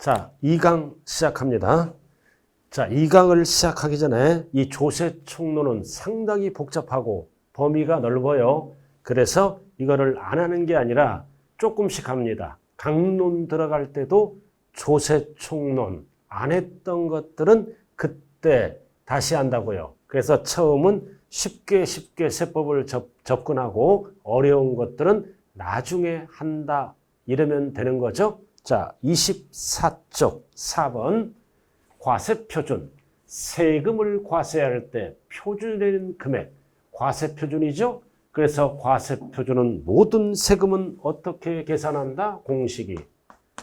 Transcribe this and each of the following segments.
자, 2강 시작합니다. 자, 2강을 시작하기 전에 이 조세총론은 상당히 복잡하고 범위가 넓어요. 그래서 이거를 안 하는 게 아니라 조금씩 합니다. 강론 들어갈 때도 조세총론 안 했던 것들은 그때 다시 한다고요. 그래서 처음은 쉽게 세법을 접근하고 어려운 것들은 나중에 한다. 이러면 되는 거죠. 자, 24쪽 4번 과세표준. 세금을 과세할 때 표준되는 금액, 과세표준이죠. 그래서 과세표준은 모든 세금은 어떻게 계산한다? 공식이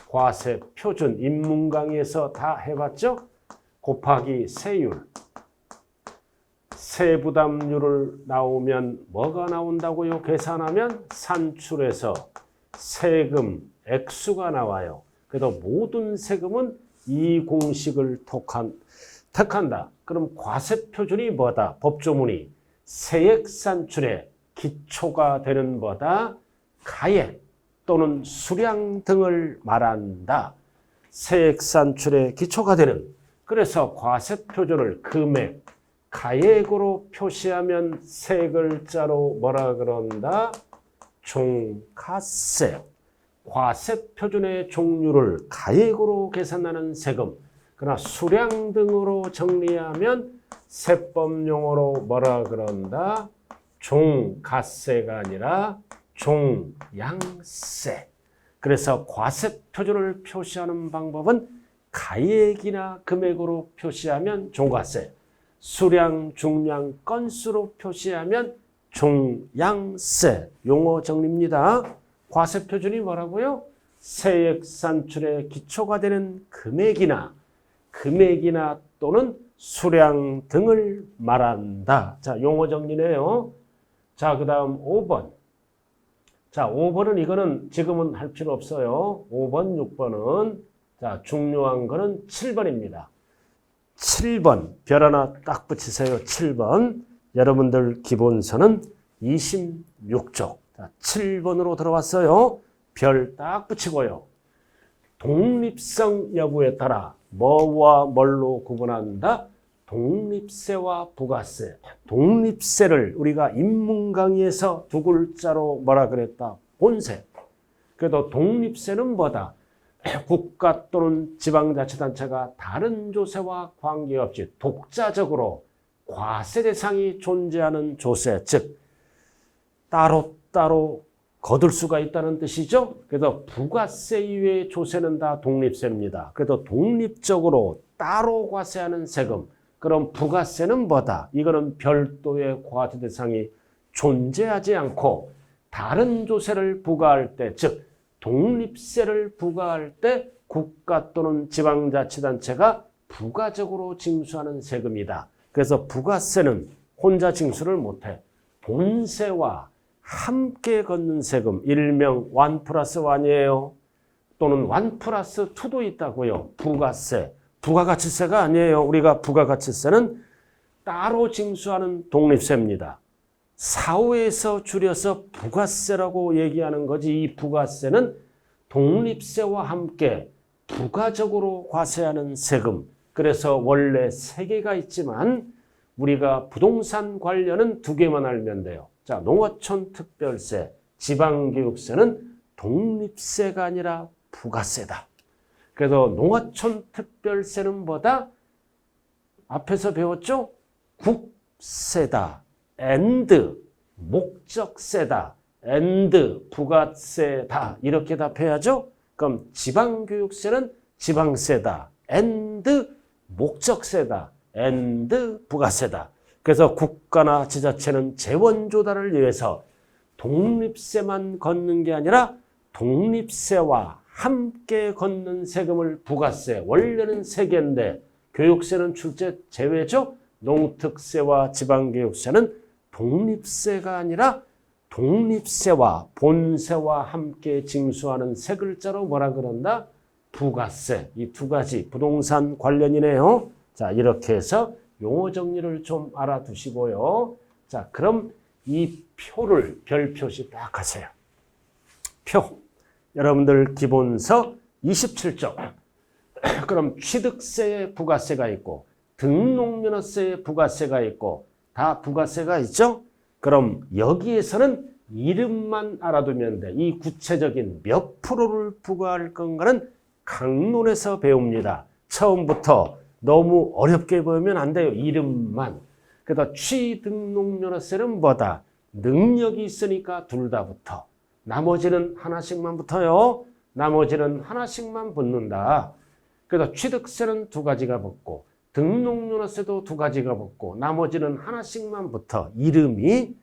과세표준, 인문 강의에서 다 해봤죠? 곱하기 세율. 세부담률을 나오면 뭐가 나온다고요? 계산하면 산출해서 세금 액수가 나와요. 그래서 모든 세금은 이 공식을 택한다. 그럼 과세표준이 뭐다? 법조문이 세액 산출의 기초가 되는 뭐다? 가액 또는 수량 등을 말한다. 세액 산출의 기초가 되는. 그래서 과세표준을 금액, 가액으로 표시하면 세 글자로 뭐라 그런다? 종가세. 과세표준의 종류를 가액으로 계산하는 세금. 그러나 수량 등으로 정리하면 세법용어로 뭐라 그런다? 종가세가 아니라 종양세. 그래서 과세표준을 표시하는 방법은 가액이나 금액으로 표시하면 종가세. 수량, 중량, 건수로 표시하면 종양세. 용어 정리입니다. 과세표준이 뭐라고요? 세액 산출의 기초가 되는 금액이나 또는 수량 등을 말한다. 자, 용어 정리네요. 자, 그 다음 5번. 자, 5번은 이거는 지금은 할 필요 없어요. 5번, 6번은 자, 중요한 거는 7번입니다. 7번 별 하나 딱 붙이세요. 7번 여러분들 기본서는 26쪽. 자, 7번으로 들어왔어요. 별 딱 붙이고요. 독립성 여부에 따라 뭐와 뭘로 구분한다? 독립세와 부가세. 독립세를 우리가 인문 강의에서 두 글자로 뭐라 그랬다? 본세. 그래도 독립세는 뭐다? 국가 또는 지방자치단체가 다른 조세와 관계없이 독자적으로 과세 대상이 존재하는 조세, 즉 따로 거둘 수가 있다는 뜻이죠. 그래서 부가세 이외의 조세는 다 독립세입니다. 그래도 독립적으로 따로 과세하는 세금, 그럼 부가세는 뭐다? 이거는 별도의 과세 대상이 존재하지 않고 다른 조세를 부과할 때, 즉 독립세를 부과할 때 국가 또는 지방자치단체가 부가적으로 징수하는 세금이다. 그래서 부가세는 혼자 징수를 못해. 본세와 함께 걷는 세금, 일명 1+1이에요. 또는 1+2도 있다고요. 부가세. 부가가치세가 아니에요. 우리가 부가가치세는 따로 징수하는 독립세입니다. 사후에서 줄여서 부가세라고 얘기하는 거지. 이 부가세는 독립세와 함께 부가적으로 과세하는 세금. 그래서 원래 3개가 있지만 우리가 부동산 관련은 2개만 알면 돼요. 자, 농어촌 특별세, 지방교육세는 독립세가 아니라 부가세다. 그래서 농어촌 특별세는 뭐다? 앞에서 배웠죠? 국세다. and 목적세다. and 부가세다. 이렇게 답해야죠. 그럼 지방교육세는 지방세다. and 목적세다. and 부가세다. 그래서 국가나 지자체는 재원 조달을 위해서 독립세만 걷는 게 아니라 독립세와 함께 걷는 세금을 부가세. 원래는 3개인데 교육세는 출제 제외죠. 농특세와 지방교육세는 독립세가 아니라 독립세와 본세와 함께 징수하는 세 글자로 뭐라 그런다? 부가세. 이 2가지 부동산 관련이네요. 자, 이렇게 해서 용어 정리를 좀 알아두시고요. 자, 그럼 이 표를 별 표시 딱 하세요. 표. 여러분들 기본서 27쪽. 그럼 취득세에 부가세가 있고 등록면허세에 부가세가 있고 다 부가세가 있죠? 그럼 여기에서는 이름만 알아두면 돼. 이 구체적인 몇 프로를 부과할 건가는 강론에서 배웁니다. 처음부터 너무 어렵게 보면 안 돼요. 이름만. 그래서 취등록면허세는 뭐다? 능력이 있으니까 둘 다 붙어. 나머지는 하나씩만 붙어요. 나머지는 하나씩만 붙는다. 그래서 취득세는 두 가지가 붙고 등록면허세도 두 가지가 붙고 나머지는 하나씩만 붙어. 이름이.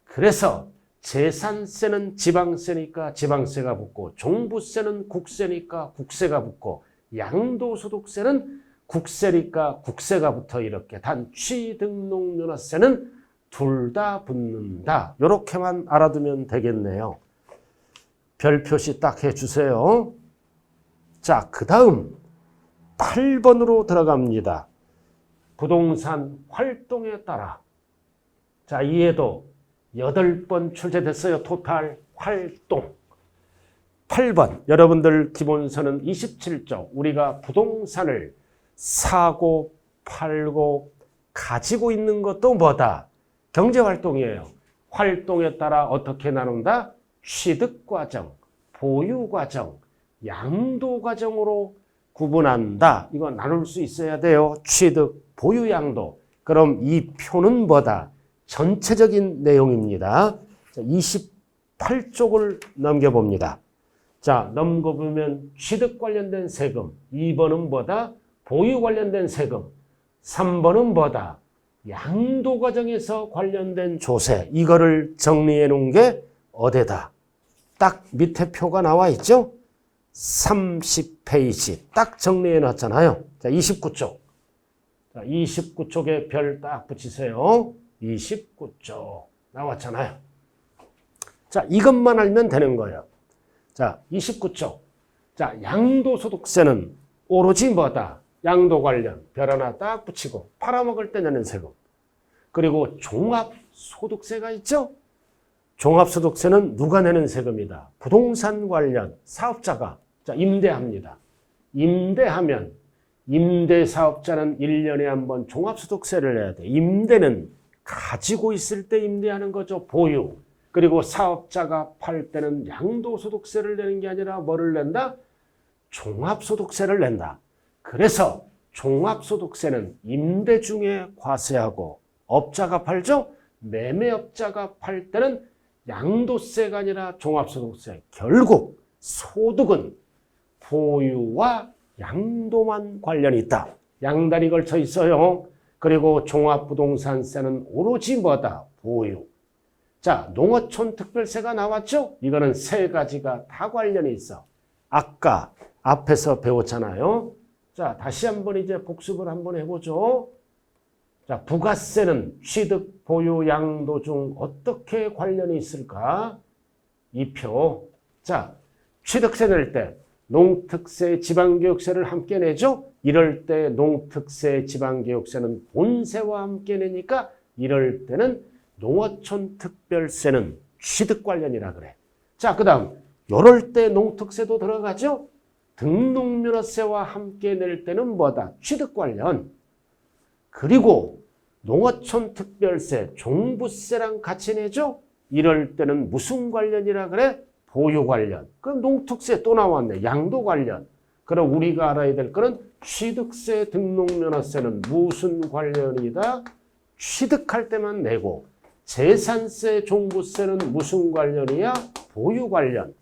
그래서 재산세는 지방세니까 지방세가 붙고 종부세는 국세니까 국세가 붙고 양도소득세는 국세니까 국세가 붙어. 이렇게 단 취등록면허세는 둘 다 붙는다. 이렇게만 알아두면 되겠네요. 별 표시 딱 해주세요. 자, 그 다음 8번으로 들어갑니다. 부동산 활동에 따라. 자, 이해도 8번 출제됐어요. 토탈 활동. 8번. 여러분들 기본서는 27쪽. 우리가 부동산을 사고, 팔고, 가지고 있는 것도 뭐다? 경제활동이에요. 활동에 따라 어떻게 나눈다? 취득과정, 보유과정, 양도과정으로 구분한다. 이거 나눌 수 있어야 돼요. 취득, 보유, 양도. 그럼 이 표는 뭐다? 전체적인 내용입니다. 28쪽을 넘겨봅니다. 자, 넘겨보면 취득 관련된 세금. 2번은 뭐다? 보유 관련된 세금. 3번은 뭐다? 양도 과정에서 관련된 조세. 이거를 정리해 놓은 게 어디다? 딱 밑에 표가 나와 있죠? 30페이지. 딱 정리해 놨잖아요. 자, 29쪽. 자, 29쪽에 별 딱 붙이세요. 29쪽. 나왔잖아요. 자, 이것만 알면 되는 거예요. 자, 29쪽. 자, 양도소득세는 오로지 뭐다? 양도 관련 별 하나 딱 붙이고 팔아먹을 때 내는 세금. 그리고 종합소득세가 있죠? 종합소득세는 누가 내는 세금이다? 부동산 관련 사업자가 자, 임대합니다. 임대하면 임대사업자는 1년에 한 번 종합소득세를 내야 돼. 임대는 가지고 있을 때 임대하는 거죠. 보유. 그리고 사업자가 팔 때는 양도소득세를 내는 게 아니라 뭐를 낸다? 종합소득세를 낸다. 그래서 종합소득세는 임대 중에 과세하고 업자가 팔죠? 매매업자가 팔 때는 양도세가 아니라 종합소득세. 결국 소득은 보유와 양도만 관련이 있다. 양다리 걸쳐 있어요. 그리고 종합부동산세는 오로지 뭐다? 보유. 자, 농어촌 특별세가 나왔죠? 이거는 세 가지가 다 관련이 있어. 아까 앞에서 배웠잖아요. 자, 다시 한번 이제 복습을 한번 해보죠. 자, 부가세는 취득, 보유, 양도 중 어떻게 관련이 있을까? 이 표. 자, 취득세 낼 때 농특세, 지방교육세를 함께 내죠? 이럴 때 농특세, 지방교육세는 본세와 함께 내니까 이럴 때는 농어촌 특별세는 취득 관련이라 그래. 자, 그 다음 이럴 때 농특세도 들어가죠? 등록면허세와 함께 낼 때는 뭐다? 취득 관련. 그리고 농어촌 특별세, 종부세랑 같이 내죠? 이럴 때는 무슨 관련이라 그래? 보유 관련. 그럼 농특세 또 나왔네. 양도 관련. 그럼 우리가 알아야 될 거는 취득세, 등록면허세는 무슨 관련이다? 취득할 때만 내고 재산세, 종부세는 무슨 관련이야? 보유 관련.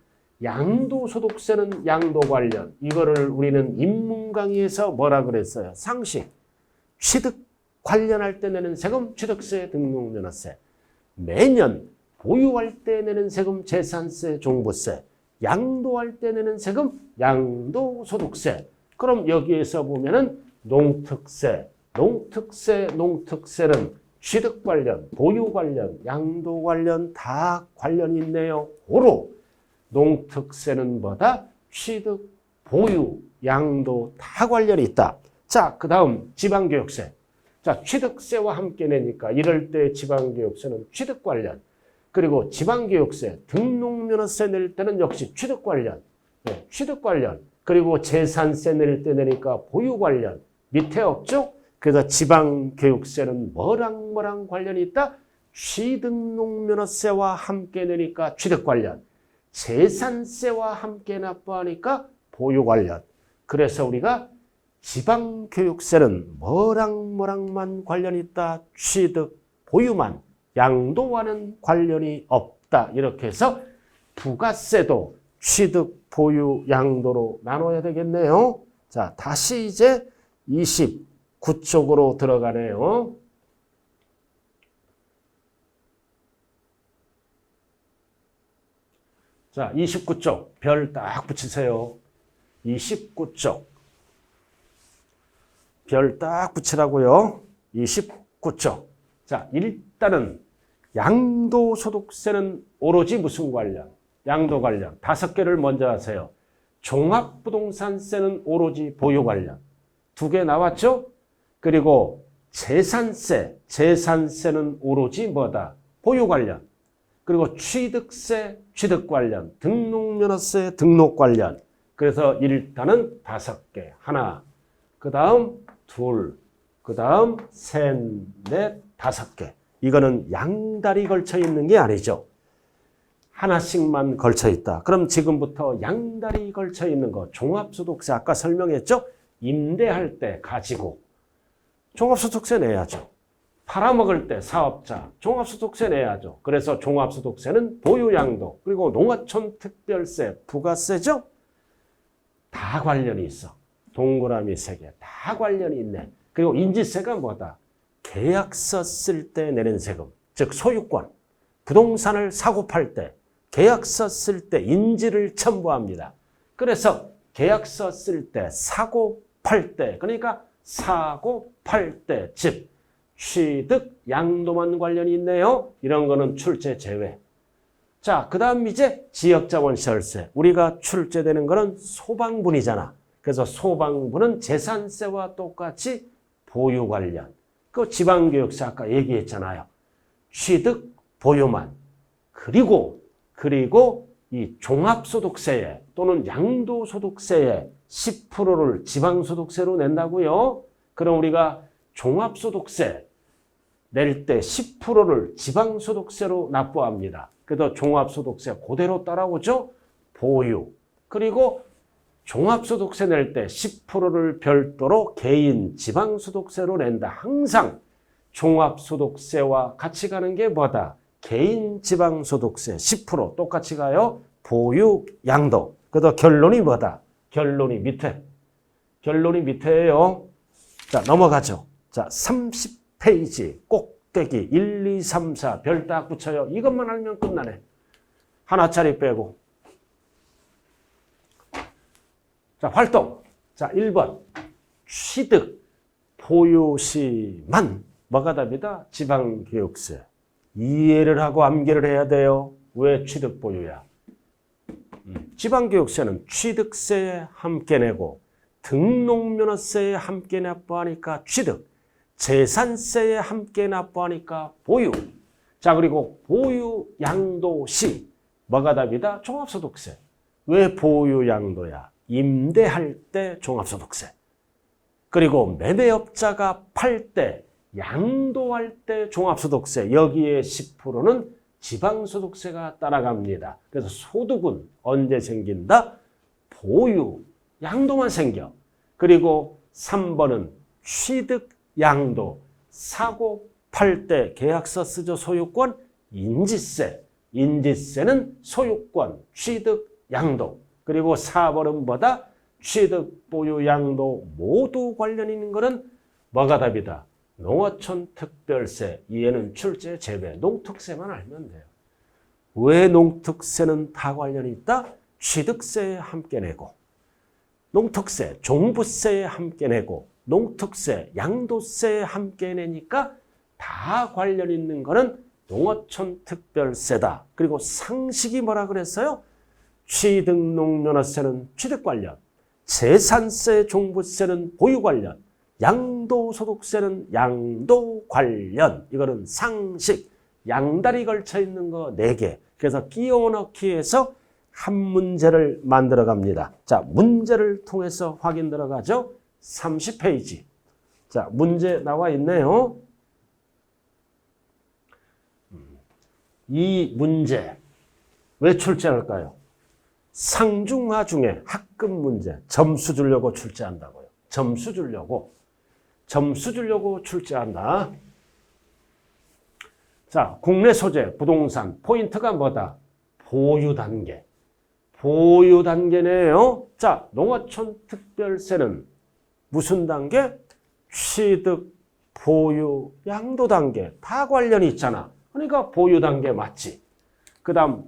양도소득세는 양도 관련. 이거를 우리는 인문 강의에서 뭐라 그랬어요? 상식. 취득 관련할 때 내는 세금, 취득세, 등록면허세. 매년 보유할 때 내는 세금, 재산세, 종부세. 양도할 때 내는 세금, 양도소득세. 그럼 여기에서 보면은 농특세, 농특세는 취득 관련, 보유 관련, 양도 관련 다 관련이 있네요. 고로 농특세는 뭐다? 취득, 보유, 양도 다 관련이 있다. 자, 그 다음 지방교육세. 자, 취득세와 함께 내니까 이럴 때 지방교육세는 취득 관련. 그리고 지방교육세, 등록면허세 낼 때는 역시 취득 관련. 네, 취득 관련. 그리고 재산세 낼 때 내니까 보유 관련. 밑에 없죠? 그래서 지방교육세는 뭐랑 관련이 있다? 취득농면허세와 함께 내니까 취득 관련. 재산세와 함께 납부하니까 보유 관련. 그래서 우리가 지방교육세는 뭐랑만 관련이 있다? 취득, 보유만. 양도와는 관련이 없다. 이렇게 해서 부가세도 취득, 보유, 양도로 나눠야 되겠네요. 자, 다시 이제 29쪽으로 들어가네요. 자, 29쪽 별 딱 붙이세요. 29쪽 별 딱 붙이라고요. 29쪽. 자, 일단은 양도소득세는 오로지 무슨 관련? 양도 관련. 5개를 먼저 하세요. 종합부동산세는 오로지 보유 관련. 2개 나왔죠? 그리고 재산세는 오로지 뭐다? 보유 관련. 그리고 취득세, 취득 관련. 등록면허세, 등록 관련. 그래서 일단은 5개. 하나, 그 다음 둘, 그 다음 셋, 넷, 5개. 이거는 양다리 걸쳐 있는 게 아니죠. 하나씩만 걸쳐 있다. 그럼 지금부터 양다리 걸쳐 있는 거 종합소득세 아까 설명했죠? 임대할 때 가지고 종합소득세 내야죠. 팔아먹을 때 사업자 종합소득세 내야죠. 그래서 종합소득세는 보유양도 그리고 농어촌 특별세 부가세죠. 다 관련이 있어. 동그라미 3개 다 관련이 있네. 그리고 인지세가 뭐다? 계약서 쓸 때 내는 세금, 즉 소유권. 부동산을 사고 팔 때 계약서 쓸 때 인지를 첨부합니다. 그래서 계약서 쓸 때 사고 팔 때 그러니까 사고 팔 때 즉 취득 양도만 관련이 있네요. 이런 거는 출제 제외. 자, 그 다음 이제 지역자본시설세. 우리가 출제되는 거는 소방분이잖아. 그래서 소방분은 재산세와 똑같이 보유 관련. 그 지방교육세 아까 얘기했잖아요. 취득 보유만. 그리고 이 종합소득세에 또는 양도소득세에 10%를 지방소득세로 낸다고요. 그럼 우리가 종합소득세 낼 때 10%를 지방소득세로 납부합니다. 그래서 종합소득세 그대로 따라오죠. 보유. 그리고 종합소득세 낼 때 10%를 별도로 개인 지방소득세로 낸다. 항상 종합소득세와 같이 가는 게 뭐다? 개인 지방소득세 10% 똑같이 가요. 보유, 양도. 그래서 결론이 뭐다? 결론이 밑에예요. 자, 넘어가죠. 자, 30페이지 꼭대기 1, 2, 3, 4 별 딱 붙여요. 이것만 알면 끝나네. 하나짜리 빼고. 자, 활동. 자, 1번. 취득, 보유시만 뭐가 답이다? 지방교육세. 이해를 하고 암기를 해야 돼요. 왜 취득 보유야? 지방교육세는 취득세에 함께 내고 등록면허세에 함께 납부하니까 취득, 재산세에 함께 납부하니까 보유. 자, 그리고 보유 양도시 뭐가 답이다? 종합소득세. 왜 보유 양도야? 임대할 때 종합소득세. 그리고 매매업자가 팔 때 양도할 때 종합소득세. 여기에 10%는 지방소득세가 따라갑니다. 그래서 소득은 언제 생긴다? 보유, 양도만 생겨. 그리고 3번은 취득, 양도. 사고, 팔 때 계약서 쓰죠. 소유권, 인지세. 인지세는 소유권, 취득, 양도. 그리고 4번은 뭐다? 취득, 보유, 양도 모두 관련 있는 거는 뭐가 답이다? 농어촌 특별세. 이해는 출제 제외. 농특세만 알면 돼요. 왜 농특세는 다 관련이 있다? 취득세에 함께 내고 농특세, 종부세에 함께 내고 농특세, 양도세에 함께 내니까 다 관련 있는 거는 농어촌 특별세다. 그리고 상식이 뭐라 그랬어요? 취득농면허세는 취득 관련, 재산세, 종부세는 보유 관련, 양도소득세는 양도 관련. 이거는 상식. 양다리 걸쳐 있는 거 4개. 그래서 끼워 넣기 해서 한 문제를 만들어 갑니다. 자, 문제를 통해서 확인 들어가죠. 30페이지. 자, 문제 나와 있네요. 이 문제 왜 출제할까요? 상중하 중에 학급 문제 점수 주려고 출제한다고요. 점수 주려고 출제한다. 자, 국내 소재 부동산 포인트가 뭐다? 보유 단계. 보유 단계네요. 자, 농어촌 특별세는 무슨 단계? 취득, 보유, 양도 단계 다 관련이 있잖아. 그러니까 보유 단계 맞지. 그 다음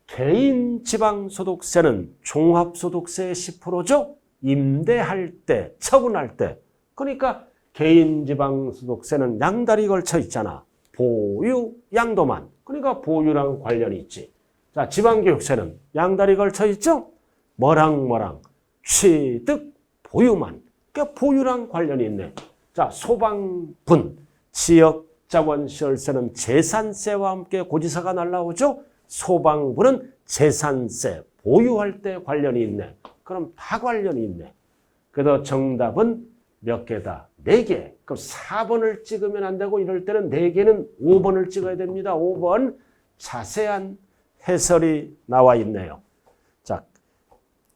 개인 지방소득세는 종합소득세의 10%죠. 임대할 때, 처분할 때. 그러니까 개인 지방소득세는 양다리 걸쳐 있잖아. 보유, 양도만. 그러니까 보유랑 관련이 있지. 자, 지방교육세는 양다리 걸쳐 있죠. 뭐랑 취득, 보유만. 그러니까 보유랑 관련이 있네. 자, 소방분, 지역자원시설세는 재산세와 함께 고지서가 날라오죠. 소방부는 재산세, 보유할 때 관련이 있네. 그럼 다 관련이 있네. 그래서 정답은 몇 개다? 4개. 그럼 4번을 찍으면 안 되고 이럴 때는 4개는 5번을 찍어야 됩니다. 5번 자세한 해설이 나와 있네요. 자,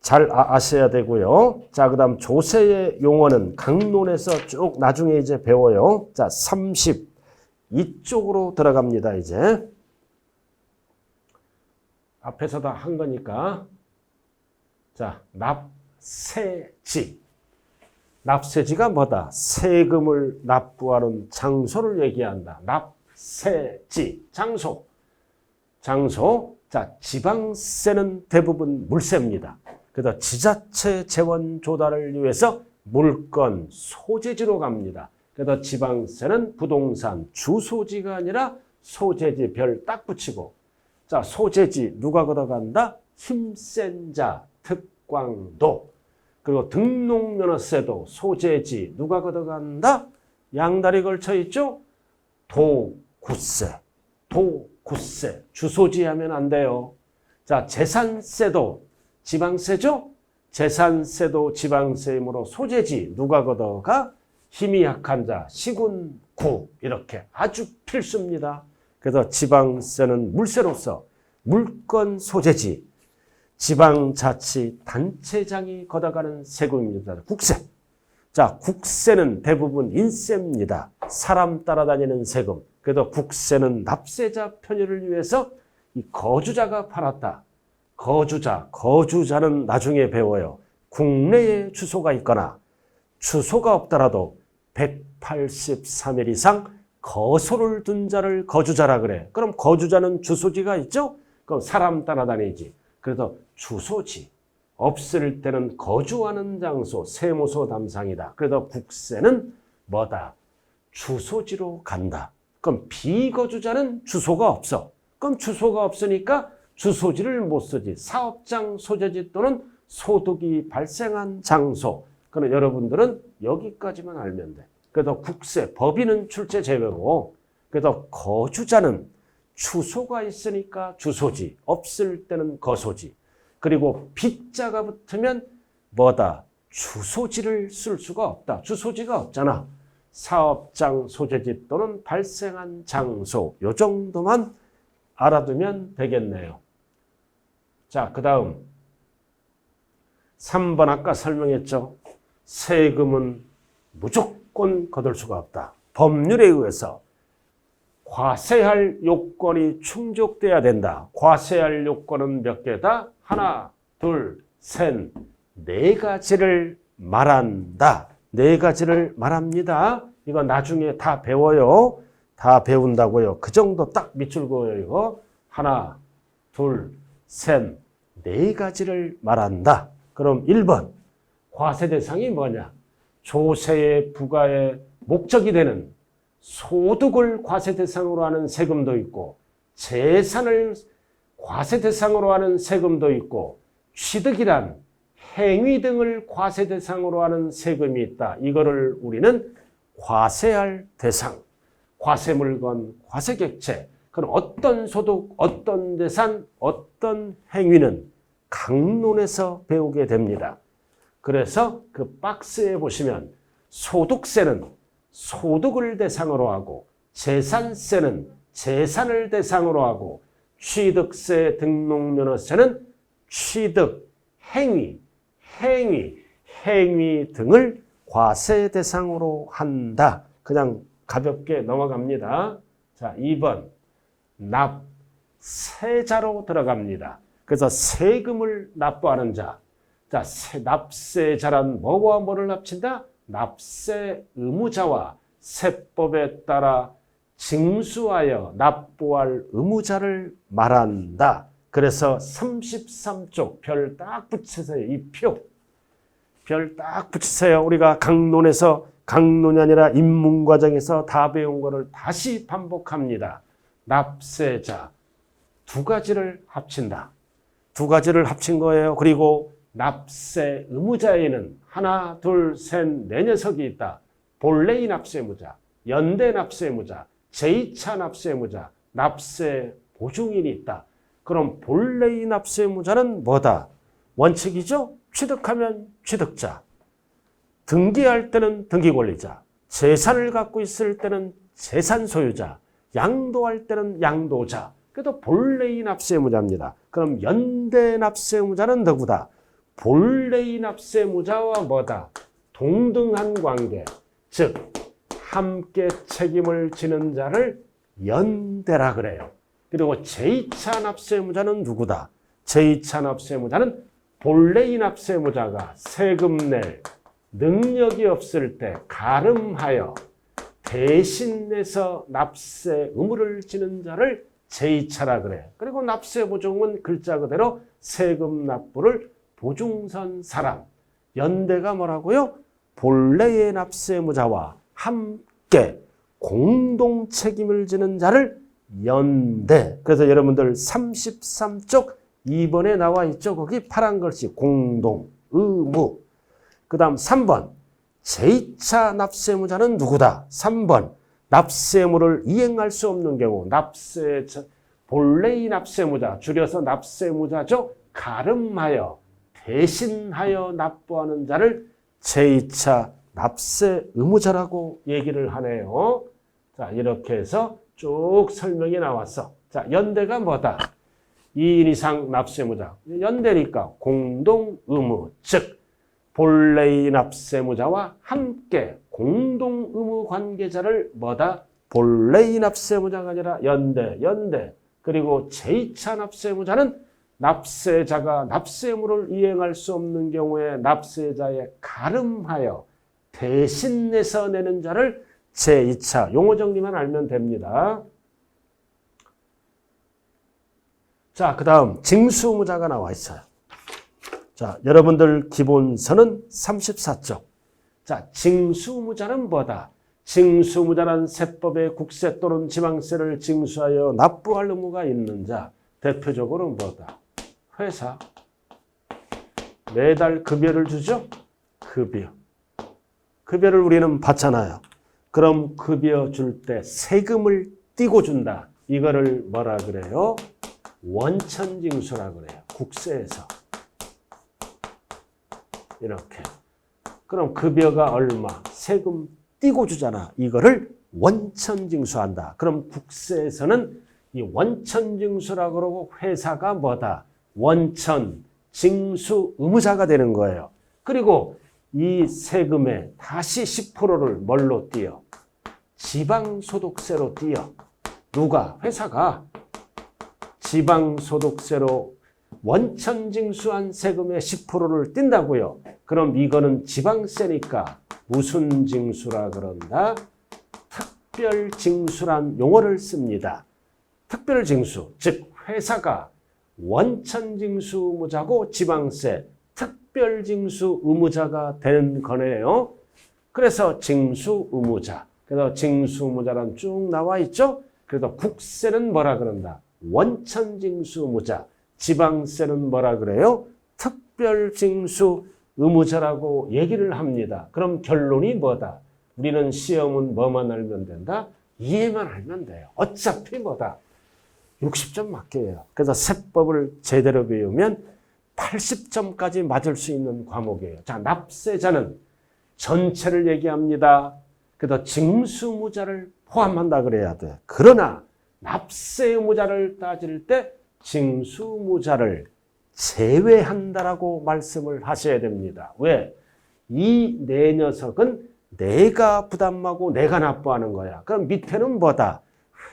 잘 아셔야 되고요. 자, 그 다음 조세의 용어는 강론에서 쭉 나중에 이제 배워요. 자, 32쪽으로 들어갑니다, 이제. 앞에서 다 한 거니까. 자, 납세지. 납세지가 뭐다? 세금을 납부하는 장소를 얘기한다. 납세지. 장소. 자, 지방세는 대부분 물세입니다. 그래서 지자체 재원 조달을 위해서 물건, 소재지로 갑니다. 그래서 지방세는 부동산, 주소지가 아니라 소재지 별 딱 붙이고. 자, 소재지 누가 걷어간다? 힘센 자, 특광도. 그리고 등록면허세도 소재지 누가 걷어간다? 양다리 걸쳐 있죠? 도구세. 주소지 하면 안 돼요. 자, 재산세도 지방세죠? 재산세도 지방세이므로 소재지 누가 걷어가? 힘이 약한 자, 시군구. 이렇게 아주 필수입니다. 그래서 지방세는 물세로서 물건 소재지, 지방자치단체장이 걷어가는 세금입니다. 국세. 자, 국세는 대부분 인세입니다. 사람 따라다니는 세금. 그래서 국세는 납세자 편의를 위해서 이 거주자가 팔았다. 거주자는 나중에 배워요. 국내에 주소가 있거나 주소가 없더라도 183일 이상 거소를 둔 자를 거주자라 그래. 그럼 거주자는 주소지가 있죠? 그럼 사람 따라다니지. 그래서 주소지. 없을 때는 거주하는 장소, 세무서 담상이다. 그래서 국세는 뭐다? 주소지로 간다. 그럼 비거주자는 주소가 없어. 그럼 주소가 없으니까 주소지를 못 쓰지. 사업장 소재지 또는 소득이 발생한 장소. 그럼 여러분들은 여기까지만 알면 돼. 그래서 국세, 법인은 출제 제외고, 그래서 거주자는 주소가 있으니까 주소지, 없을 때는 거소지. 그리고 빚자가 붙으면 뭐다? 주소지를 쓸 수가 없다. 주소지가 없잖아. 사업장 소재지 또는 발생한 장소, 요 정도만 알아두면 되겠네요. 자, 그 다음 3번 아까 설명했죠. 세금은 무조건 거둘 수가 없다. 법률에 의해서 과세할 요건이 충족돼야 된다. 과세할 요건은 몇 개다? 하나, 둘, 셋, 네 가지를 말한다. 네 가지를 말합니다. 이거 나중에 다 배워요. 다 배운다고요. 그 정도 딱 밑줄 그어요. 이거 하나, 둘, 셋, 네 가지를 말한다. 그럼 1번 과세 대상이 뭐냐? 조세의 부과의 목적이 되는 소득을 과세 대상으로 하는 세금도 있고, 재산을 과세 대상으로 하는 세금도 있고, 취득이란 행위 등을 과세 대상으로 하는 세금이 있다. 이거를 우리는 과세할 대상, 과세 물건, 과세 객체. 그럼 어떤 소득, 어떤 재산, 어떤 행위는 강론에서 배우게 됩니다. 그래서 그 박스에 보시면 소득세는 소득을 대상으로 하고 재산세는 재산을 대상으로 하고 취득세 등록면허세는 취득, 행위 등을 과세 대상으로 한다. 그냥 가볍게 넘어갑니다. 자, 2번 납세자로 들어갑니다. 그래서 세금을 납부하는 자. 자, 납세자란 뭐와 뭐를 합친다? 납세 의무자와 세법에 따라 징수하여 납부할 의무자를 말한다. 그래서 33쪽 별 딱 붙이세요. 이 표. 별 딱 붙이세요. 우리가 강론에서 강론이 아니라 입문과정에서 다 배운 거를 다시 반복합니다. 납세자 두 가지를 합친다. 두 가지를 합친 거예요. 그리고 납세 의무자에는 하나, 둘, 셋, 네 녀석이 있다. 본래의 납세의무자, 연대 납세의무자, 제2차 납세의무자, 납세 보증인이 있다. 그럼 본래의 납세의무자는 뭐다? 원칙이죠? 취득하면 취득자, 등기할 때는 등기권리자, 재산을 갖고 있을 때는 재산 소유자, 양도할 때는 양도자. 그래도 본래의 납세의무자입니다. 그럼 연대 납세의무자는 누구다? 본래의 납세의무자와 뭐다? 동등한 관계, 즉 함께 책임을 지는 자를 연대라 그래요. 그리고 제2차 납세의무자는 누구다? 제2차 납세의무자는 본래의 납세의무자가 세금 낼 능력이 없을 때 가름하여 대신 내서 납세 의무를 지는 자를 제2차라 그래. 그리고 납세보증은 글자 그대로 세금 납부를 보증선 사람. 연대가 뭐라고요? 본래의 납세의무자와 함께 공동 책임을 지는 자를 연대. 그래서 여러분들 33쪽 2번에 나와 있죠. 거기 파란 글씨 공동 의무. 그 다음 3번 제2차 납세의무자는 누구다? 3번 납세의무를 이행할 수 없는 경우 본래의 납세의무자 줄여서 납세의무자죠. 가름하여 대신하여 납부하는 자를 제2차 납세의무자라고 얘기를 하네요. 자, 이렇게 해서 쭉 설명이 나왔어. 자, 연대가 뭐다? 2인 이상 납세의무자. 연대니까 공동의무, 즉 본래의 납세의무자와 함께 공동의무 관계자를 뭐다? 본래의 납세의무자가 아니라 연대. 그리고 제2차 납세의무자는 납세자가 납세의무를 이행할 수 없는 경우에 납세자에 가름하여 대신 내서 내는 자를 제2차, 용어 정리만 알면 됩니다. 자, 그 다음 징수의무자가 나와 있어요. 자, 여러분들 기본서는 34쪽. 자, 징수의무자는 뭐다? 징수의무자란 세법의 국세 또는 지방세를 징수하여 납부할 의무가 있는 자. 대표적으로 뭐다? 회사. 매달 급여를 주죠? 급여. 급여를 우리는 받잖아요. 그럼 급여 줄 때 세금을 띄고 준다. 이거를 뭐라 그래요? 원천징수라 그래요. 국세에서. 이렇게. 그럼 급여가 얼마? 세금 띄고 주잖아. 이거를 원천징수한다. 그럼 국세에서는 이 원천징수라 그러고 회사가 뭐다? 원천징수 의무자가 되는 거예요. 그리고 이 세금에 다시 10%를 뭘로 띄어? 지방소득세로 띄어. 누가? 회사가 지방소득세로 원천징수한 세금의 10%를 띈다고요. 그럼 이거는 지방세니까 무슨 징수라 그런다? 특별징수란 용어를 씁니다. 특별징수, 즉 회사가 원천징수 의무자고 지방세, 특별징수 의무자가 되는 거네요. 그래서 징수 의무자. 그래서 징수 의무자란 쭉 나와 있죠. 그래서 국세는 뭐라 그런다? 원천징수 의무자. 지방세는 뭐라 그래요? 특별징수 의무자라고 얘기를 합니다. 그럼 결론이 뭐다? 우리는 시험은 뭐만 알면 된다? 이해만 알면 돼요. 어차피 뭐다? 60점 맞게 해요. 그래서 세법을 제대로 배우면 80점까지 맞을 수 있는 과목이에요. 자, 납세자는 전체를 얘기합니다. 그래서 징수무자를 포함한다 그래야 돼. 그러나 납세무자를 따질 때 징수무자를 제외한다라고 말씀을 하셔야 됩니다. 왜? 이 네 녀석은 내가 부담하고 내가 납부하는 거야. 그럼 밑에는 뭐다?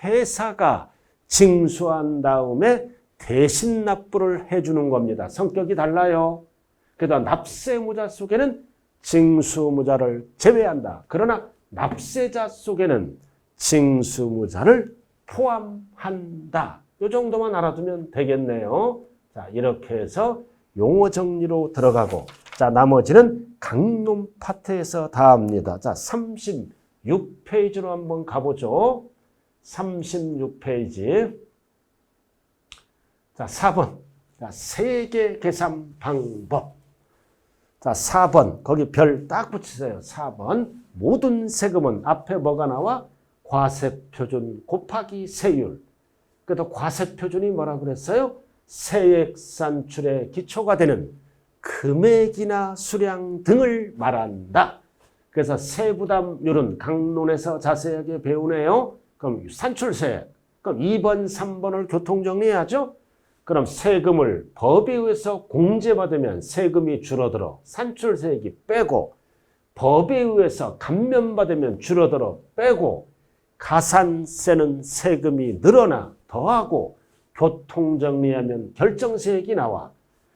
회사가 징수한 다음에 대신 납부를 해주는 겁니다. 성격이 달라요. 그래서 납세무자 속에는 징수무자를 제외한다. 그러나 납세자 속에는 징수무자를 포함한다. 이 정도만 알아두면 되겠네요. 자, 이렇게 해서 용어 정리로 들어가고, 자, 나머지는 강론 파트에서 다 합니다. 자, 36페이지로 한번 가보죠. 36페이지. 자, 4번. 자, 세계 계산 방법. 자, 4번. 거기 별 딱 붙이세요. 4번. 모든 세금은 앞에 뭐가 나와? 과세표준 곱하기 세율. 그래도 과세표준이 뭐라 그랬어요? 세액 산출의 기초가 되는 금액이나 수량 등을 말한다. 그래서 세부담률은 강론에서 자세하게 배우네요. 그럼 산출세액. 그럼 2번, 3번을 교통정리해야죠. 그럼 세금을 법에 의해서 공제받으면 세금이 줄어들어 산출세액이 빼고, 법에 의해서 감면받으면 줄어들어 빼고, 가산세는 세금이 늘어나 더하고, 교통정리하면 결정세액이 나와.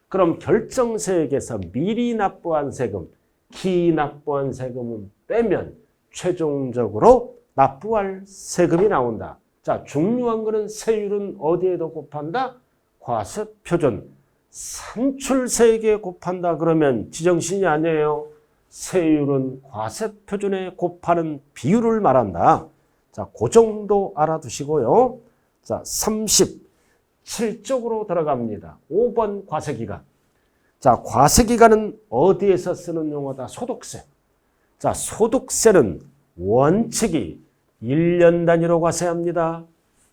그럼 결정세액에서 미리 납부한 세금, 기납부한 세금은 빼면 최종적으로 납부할 세금이 나온다. 자, 중요한 거는 세율은 어디에도 곱한다? 과세표준. 산출세액에 곱한다 그러면 지정신이 아니에요. 세율은 과세표준에 곱하는 비율을 말한다. 자, 그 정도 알아두시고요. 자, 37쪽으로 들어갑니다. 5번 과세기간. 자, 과세기간은 어디에서 쓰는 용어다? 소득세. 자, 소득세는 원칙이 1년 단위로 과세합니다.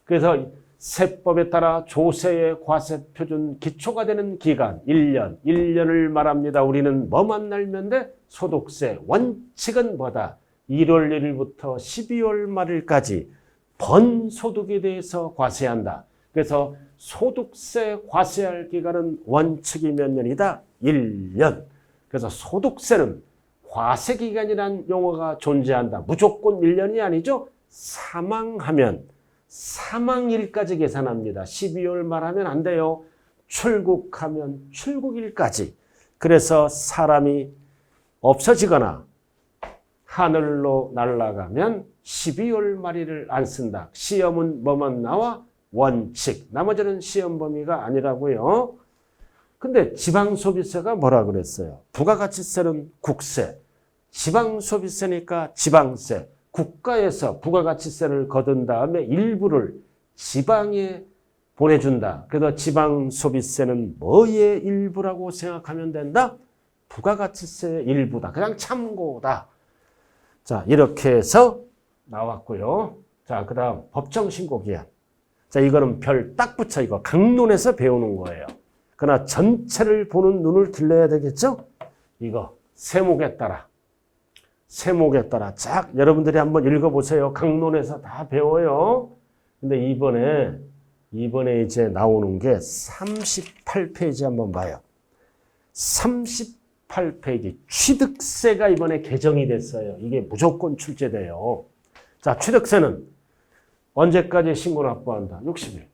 그래서 세법에 따라 조세의 과세표준 기초가 되는 기간 1년, 1년을 말합니다. 우리는 뭐만 날면 돼? 소득세. 원칙은 뭐다? 1월 1일부터 12월 말일까지 번 소득에 대해서 과세한다. 그래서 소득세 과세할 기간은 원칙이 몇 년이다? 1년. 그래서 소득세는 과세기간이라는 용어가 존재한다. 무조건 1년이 아니죠. 사망하면 사망일까지 계산합니다. 12월 말하면 안 돼요. 출국하면 출국일까지. 그래서 사람이 없어지거나 하늘로 날아가면 12월 말일을 안 쓴다. 시험은 뭐만 나와? 원칙. 나머지는 시험 범위가 아니라고요. 근데 지방소비세가 뭐라 그랬어요? 부가가치세는 국세. 지방소비세니까 지방세. 국가에서 부가가치세를 거둔 다음에 일부를 지방에 보내준다. 그래서 지방소비세는 뭐의 일부라고 생각하면 된다? 부가가치세의 일부다. 그냥 참고다. 자, 이렇게 해서 나왔고요. 자, 그 다음 법정신고기한. 자, 이거는 별 딱 붙여. 이거 강론에서 배우는 거예요. 그러나 전체를 보는 눈을 길러야 되겠죠? 이거 세목에 따라. 세목에 따라 쫙 여러분들이 한번 읽어보세요. 강론에서 다 배워요. 근데 이번에 이제 나오는 게 38페이지 한번 봐요. 38페이지. 취득세가 이번에 개정이 됐어요. 이게 무조건 출제돼요. 자, 취득세는 언제까지 신고 납부한다? 60일.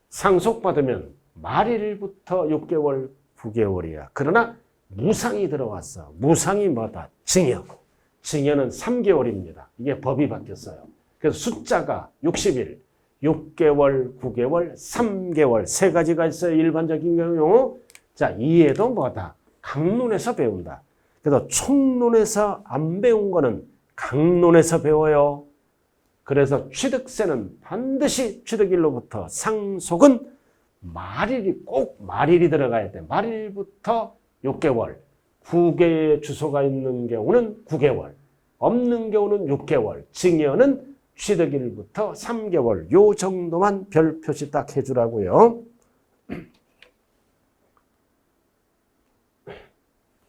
상속받으면 말일부터 6개월, 9개월이야. 그러나 무상이 들어왔어. 무상이 뭐다? 징역. 징역은 3개월입니다. 이게 법이 바뀌었어요. 그래서 숫자가 60일, 6개월, 9개월, 3개월 세 가지가 있어요. 일반적인 경우. 자, 이해도 뭐다? 강론에서 배운다. 그래서 총론에서 안 배운 거는 강론에서 배워요. 그래서 취득세는 반드시 취득일로부터 상속은 꼭 말일이 들어가야 돼. 말일부터 6개월. 9개의 주소가 있는 경우는 9개월. 없는 경우는 6개월. 징여는 취득일부터 3개월. 요 정도만 별 표시 딱 해주라고요.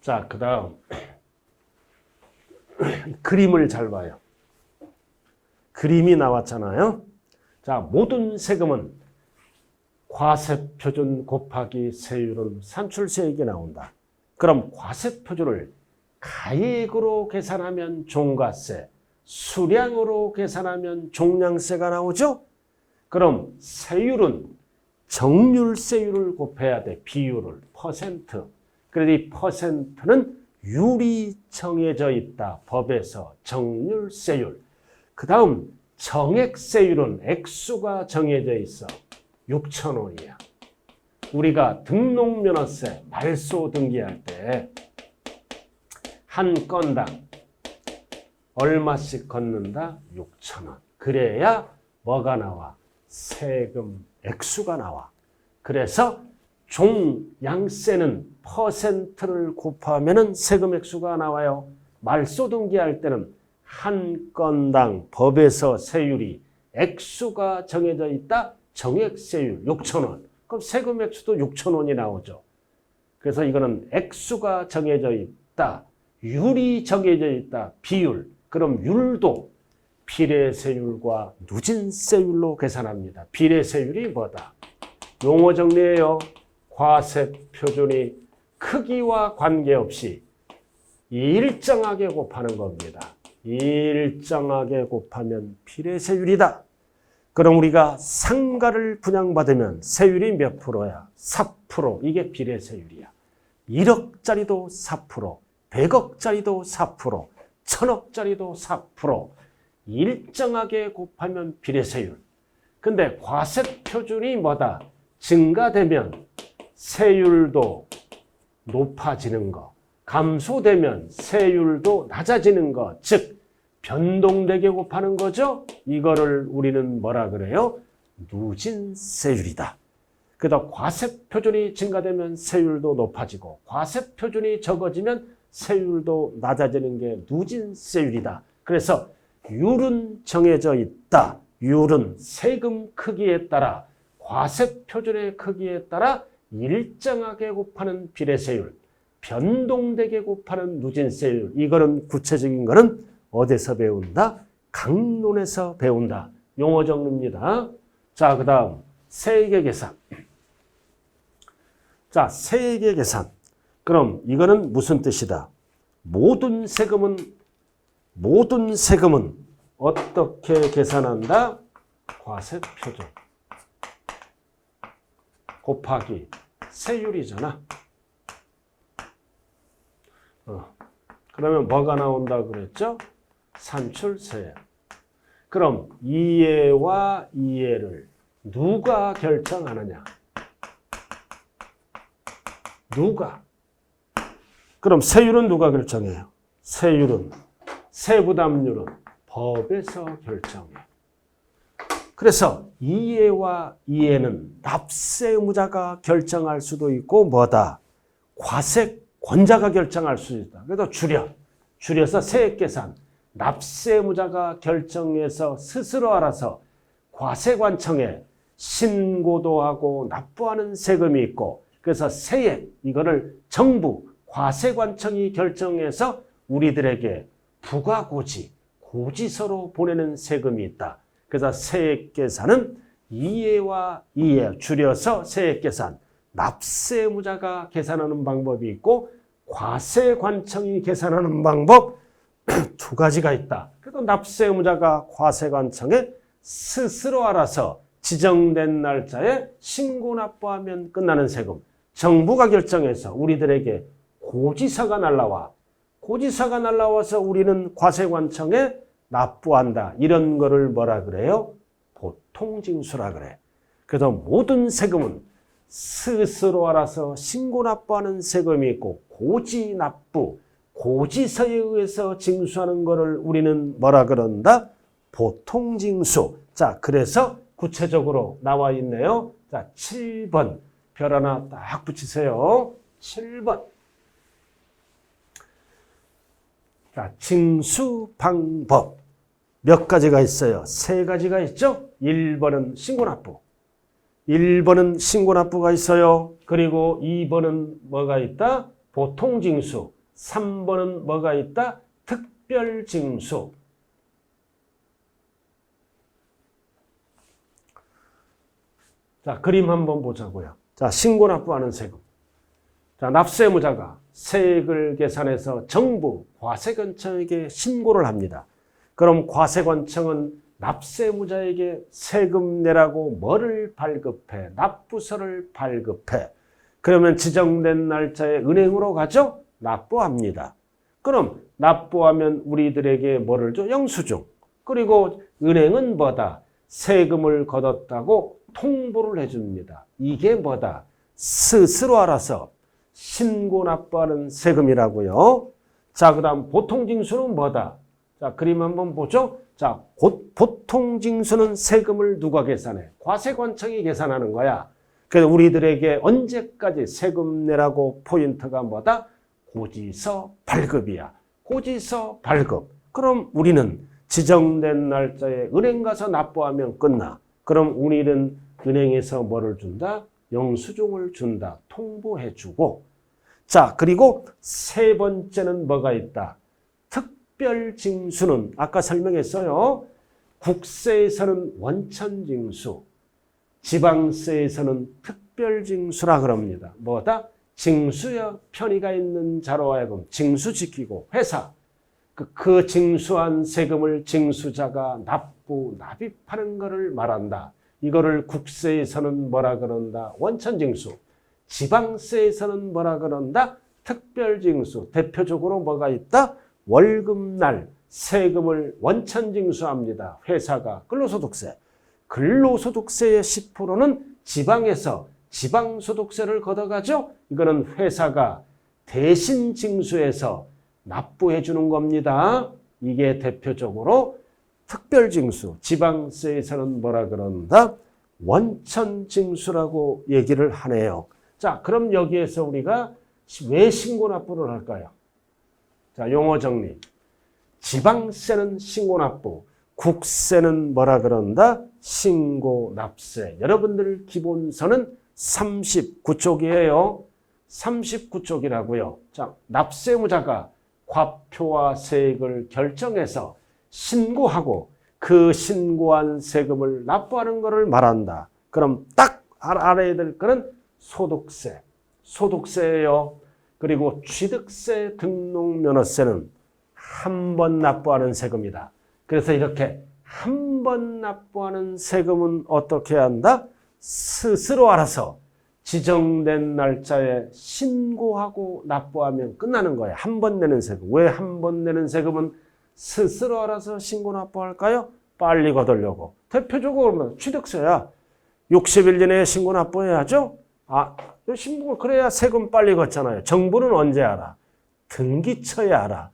자, 그 다음 그림을 잘 봐요. 그림이 나왔잖아요. 자, 모든 세금은 과세표준 곱하기 세율은 산출세액이 나온다. 그럼 과세표준을 가액으로 계산하면 종가세, 수량으로 계산하면 종량세가 나오죠? 그럼 세율은 정률세율을 곱해야 돼. 비율을, 퍼센트. 그래서 이 퍼센트는 율이 정해져 있다. 법에서 정률세율. 그 다음 정액세율은 액수가 정해져 있어. 6,000원이야. 우리가 등록면허세, 말소 등기할 때 한 건당 얼마씩 걷는다? 6,000원. 그래야 뭐가 나와? 세금 액수가 나와. 그래서 종양세는 퍼센트를 곱하면 세금 액수가 나와요. 말소 등기할 때는 한 건당 법에서 세율이 액수가 정해져 있다. 정액세율 6,000원. 그럼 세금 액수도 6,000원이 나오죠. 그래서 이거는 액수가 정해져 있다. 율이 정해져 있다. 비율. 그럼 율도 비례세율과 누진세율로 계산합니다. 비례세율이 뭐다? 용어 정리예요. 과세표준이 크기와 관계없이 일정하게 곱하는 겁니다. 일정하게 곱하면 비례세율이다. 그럼 우리가 상가를 분양받으면 세율이 몇 프로야? 4%. 이게 비례세율이야. 1억짜리도 4%, 100억짜리도 4%, 1000억짜리도 4%. 일정하게 곱하면 비례세율. 근데 과세표준이 뭐다? 증가되면 세율도 높아지는 거. 감소되면 세율도 낮아지는 거. 즉 변동되게 곱하는 거죠. 이거를 우리는 뭐라 그래요? 누진세율이다. 그래서 과세표준이 증가되면 세율도 높아지고 과세표준이 적어지면 세율도 낮아지는 게 누진세율이다. 그래서 율은 정해져 있다. 율은 세금 크기에 따라 과세표준의 크기에 따라 일정하게 곱하는 비례세율, 변동되게 곱하는 누진세율. 이거는 구체적인 거는 어디서 배운다? 강론에서 배운다. 용어 정리입니다. 자, 그 다음 세액의 계산. 자, 세액의 계산. 그럼 이거는 무슨 뜻이다? 모든 세금은 어떻게 계산한다? 과세표준 곱하기 세율이잖아. 그러면 뭐가 나온다 그랬죠? 산출세액. 그럼 이해와 이해를 누가 결정하느냐? 누가? 그럼 세율은 누가 결정해요? 세율은, 세부담률은 법에서 결정해. 그래서 이해와 이해는 납세 의무자가 결정할 수도 있고 뭐다? 과세권자가 결정할 수 있다. 그래서 줄여서 세액계산. 납세 의무자가 결정해서 스스로 알아서 과세관청에 신고도 하고 납부하는 세금이 있고, 그래서 세액, 이거를 정부, 과세관청이 결정해서 우리들에게 부가고지, 고지서로 보내는 세금이 있다. 그래서 세액계산은 이해와 이해, 줄여서 세액계산, 납세 의무자가 계산하는 방법이 있고 과세관청이 계산하는 방법 두 가지가 있다. 그래서 납세 의무자가 과세관청에 스스로 알아서 지정된 날짜에 신고 납부하면 끝나는 세금. 정부가 결정해서 우리들에게 고지서가 날라와. 고지서가 날라와서 우리는 과세관청에 납부한다. 이런 거를 뭐라 그래요? 보통징수라 그래. 그래서 모든 세금은 스스로 알아서 신고 납부하는 세금이 있고 고지 납부, 고지서에 의해서 징수하는 거를 우리는 뭐라 그런다? 보통징수. 자, 그래서 구체적으로 나와 있네요. 자, 7번 별 하나 딱 붙이세요. 7번. 자, 징수 방법 몇 가지가 있어요? 세 가지가 있죠? 1번은 신고납부. 1번은 신고납부가 있어요. 그리고 2번은 뭐가 있다? 보통징수. 3번은 뭐가 있다? 특별징수. 자, 그림 한번 보자고요. 자, 신고 납부하는 세금. 자, 납세무자가 세액을 계산해서 정부 과세관청에게 신고를 합니다. 그럼 과세관청은 납세무자에게 세금 내라고 뭐를 발급해? 납부서를 발급해. 그러면 지정된 날짜에 은행으로 가죠? 납부합니다. 그럼 납부하면 우리들에게 뭐를 줘? 영수증. 그리고 은행은 뭐다? 세금을 걷었다고 통보를 해줍니다. 이게 뭐다? 스스로 알아서 신고 납부하는 세금이라고요. 자, 그 다음 보통징수는 뭐다? 자, 그림 한번 보죠. 자, 보통징수는 세금을 누가 계산해? 과세관청이 계산하는 거야. 그래서 우리들에게 언제까지 세금 내라고 포인트가 뭐다? 고지서 발급이야. 고지서 발급. 그럼 우리는 지정된 날짜에 은행 가서 납부하면 끝나. 그럼 우리는 은행에서 뭐를 준다? 영수증을 준다. 통보해주고. 자, 그리고 세 번째는 뭐가 있다? 특별징수는 아까 설명했어요. 국세에서는 원천징수, 지방세에서는 특별징수라 그럽니다. 뭐다? 징수의 편의가 있는 자로 하여금 징수 지키고 회사, 그 징수한 세금을 징수자가 납입하는 것을 말한다. 이거를 국세에서는 뭐라 그런다? 원천징수. 지방세에서는 뭐라 그런다? 특별징수. 대표적으로 뭐가 있다? 월급날 세금을 원천징수합니다. 회사가 근로소득세. 근로소득세의 10%는 지방에서 지방소득세를 걷어가죠. 이거는 회사가 대신 징수해서 납부해 주는 겁니다. 이게 대표적으로 특별징수. 지방세에서는 뭐라 그런다? 원천징수라고 얘기를 하네요. 자, 그럼 여기에서 우리가 왜 신고납부를 할까요? 자, 용어 정리. 지방세는 신고납부, 국세는 뭐라 그런다? 신고납세. 여러분들 기본서는 39쪽이에요. 39쪽이라고요. 자, 납세무자가 과표와 세액을 결정해서 신고하고 그 신고한 세금을 납부하는 것을 말한다. 그럼 딱 알아야 될 거는 소득세. 소득세예요. 그리고 취득세, 등록면허세는 한 번 납부하는 세금이다. 그래서 이렇게 한 번 납부하는 세금은 어떻게 한다? 스스로 알아서 지정된 날짜에 신고하고 납부하면 끝나는 거예요. 한 번 내는 세금. 왜 한 번 내는 세금은 스스로 알아서 신고 납부할까요? 빨리 거두려고. 대표적으로 취득세야. 60일 이내에 신고 납부해야죠. 신고를 그래야 세금 빨리 걷잖아요. 정부는 언제 알아? 등기처에 알아.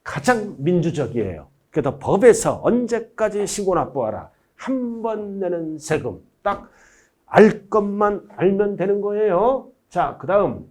가장 민주적이에요. 그래서 법에서 언제까지 신고 납부하라. 한 번 내는 세금. 딱 알 것만 알면 되는 거예요. 자, 그 다음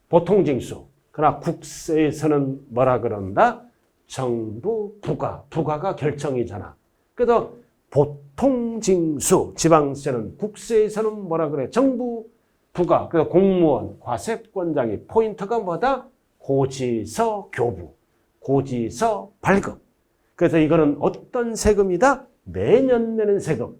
보통징수. 그러나 국세에서는 뭐라 그런다? 정부 부과. 부과가 결정이잖아. 그래서 보통징수. 지방세는 국세에서는 뭐라 그래? 정부 부과. 그래서 공무원, 과세권장이 포인트가 뭐다? 고지서 교부. 고지서 발급. 그래서 이거는 어떤 세금이다? 매년 내는 세금.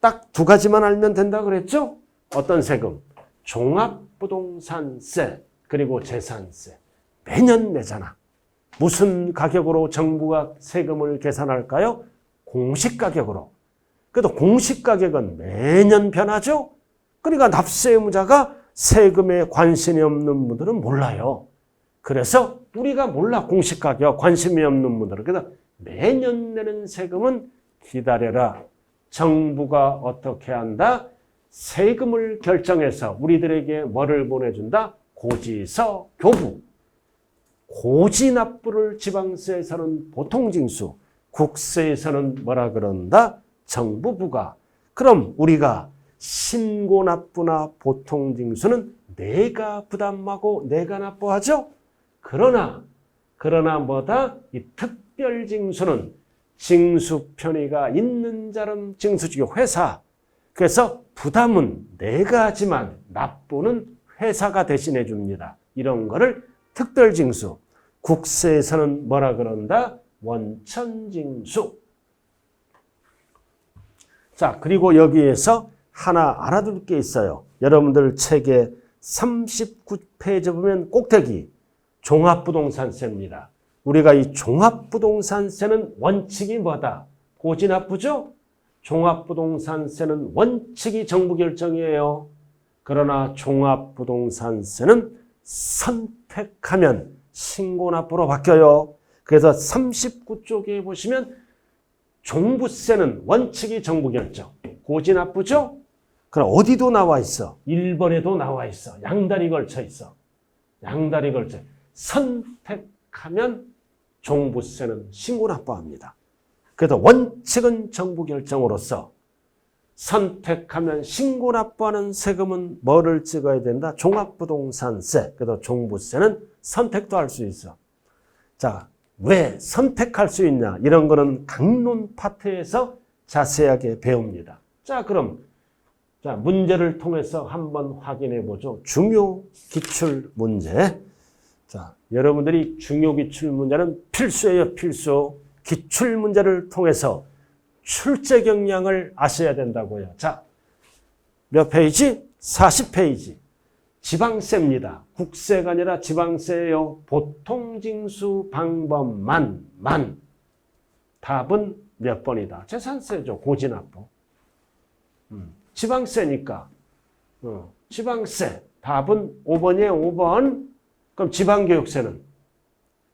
딱 두 가지만 알면 된다 그랬죠? 어떤 세금? 종합부동산세 그리고 재산세. 매년 내잖아. 무슨 가격으로 정부가 세금을 계산할까요? 공시가격으로. 그래도 공시가격은 매년 변하죠? 그러니까 납세의무자가 세금에 관심이 없는 분들은 몰라요. 그래서 우리가 몰라, 공시가격 관심이 없는 분들은. 그래서 매년 내는 세금은 기다려라. 정부가 어떻게 한다? 세금을 결정해서 우리들에게 뭐를 보내준다? 고지서 교부. 고지납부를 지방세에서는 보통징수, 국세에서는 뭐라 그런다? 정부부가. 그럼 우리가 신고납부나 보통징수는 내가 부담하고 내가 납부하죠? 그러나 뭐다? 이 특별징수는 징수 편의가 있는 자는 징수지기 회사. 그래서 부담은 내가 하지만 납부는 회사가 대신해 줍니다. 이런 거를 특별징수. 국세에서는 뭐라 그런다? 원천징수. 자, 그리고 여기에서 하나 알아둘 게 있어요. 여러분들 책에 39페이지 보면 꼭대기 종합부동산세입니다. 우리가 이 종합부동산세는 원칙이 뭐다? 고지납부죠? 종합부동산세는 원칙이 정부 결정이에요. 그러나 종합부동산세는 선택하면 신고납부로 바뀌어요. 그래서 39쪽에 보시면 종부세는 원칙이 정부 결정. 고지납부죠? 그럼 어디도 나와 있어. 1번에도 나와 있어. 양다리 걸쳐 있어. 양다리 걸쳐. 선택하면 종부세는 신고납부합니다. 그래서 원칙은 정부 결정으로서 선택하면 신고납부하는 세금은 뭐를 찍어야 된다? 종합부동산세. 그래서 종부세는 선택도 할 수 있어. 자, 왜 선택할 수 있냐? 이런 거는 강론 파트에서 자세하게 배웁니다. 자, 그럼 자, 문제를 통해서 한번 확인해 보죠. 중요 기출 문제. 자, 여러분들이 중요 기출 문제는 필수예요, 필수. 기출 문제를 통해서 출제 경향을 아셔야 된다고요. 자, 몇 페이지? 40페이지. 지방세입니다. 국세가 아니라 지방세예요. 보통징수 방법만. 답은 몇 번이다? 재산세죠. 고지납부. 지방세니까. 지방세. 답은 5번이에요. 5번. 그럼 지방교육세는?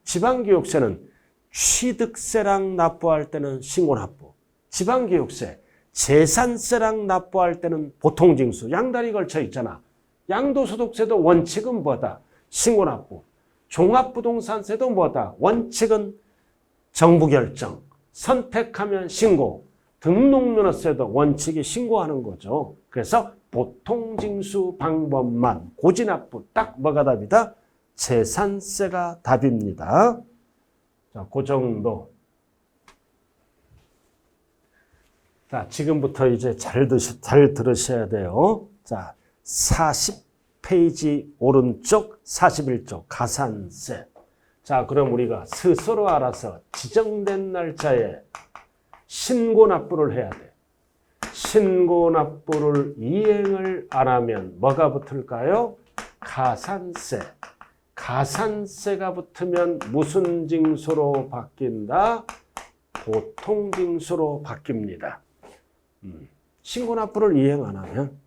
지방교육세는 취득세랑 납부할 때는 신고납부. 지방교육세. 재산세랑 납부할 때는 보통징수. 양다리 걸쳐 있잖아. 양도소득세도 원칙은 뭐다? 신고납부. 종합부동산세도 뭐다? 원칙은 정부 결정. 선택하면 신고. 등록면허세도 원칙이 신고하는 거죠. 그래서 보통징수 방법만. 고지납부. 딱 뭐가 답이다? 재산세가 답입니다. 자, 그 정도. 자, 지금부터 이제 잘 들으셔야 돼요. 자, 40페이지 오른쪽 41쪽 가산세. 자, 그럼 우리가 스스로 알아서 지정된 날짜에 신고납부를 해야 돼. 신고납부를 이행을 안 하면 뭐가 붙을까요? 가산세. 가산세가 붙으면 무슨 징수로 바뀐다? 보통징수로 바뀝니다. 신고납부를 이행 안 하면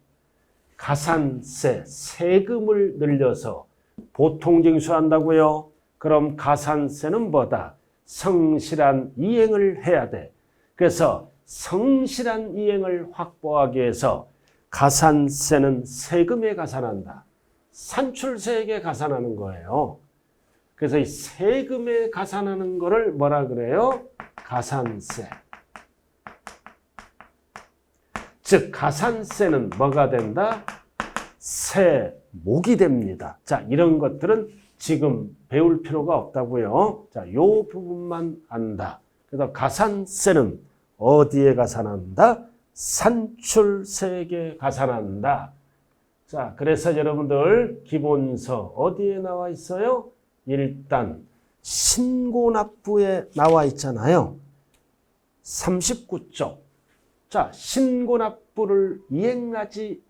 가산세, 세금을 늘려서 보통징수한다고요? 그럼 가산세는 뭐다? 성실한 이행을 해야 돼. 그래서 성실한 이행을 확보하기 위해서 가산세는 세금에 가산한다. 산출세액에 가산하는 거예요. 그래서 이 세금에 가산하는 거를 뭐라 그래요? 가산세. 즉 가산세는 뭐가 된다? 세목이 됩니다. 자, 이런 것들은 지금 배울 필요가 없다고요. 자, 요 부분만 안다. 그래서 가산세는 어디에 가산한다? 산출세액에 가산한다. 자, 그래서 여러분들 기본서 어디에 나와 있어요? 일단 신고납부에 나와 있잖아요. 39쪽. 자, 신고납부를 이행하지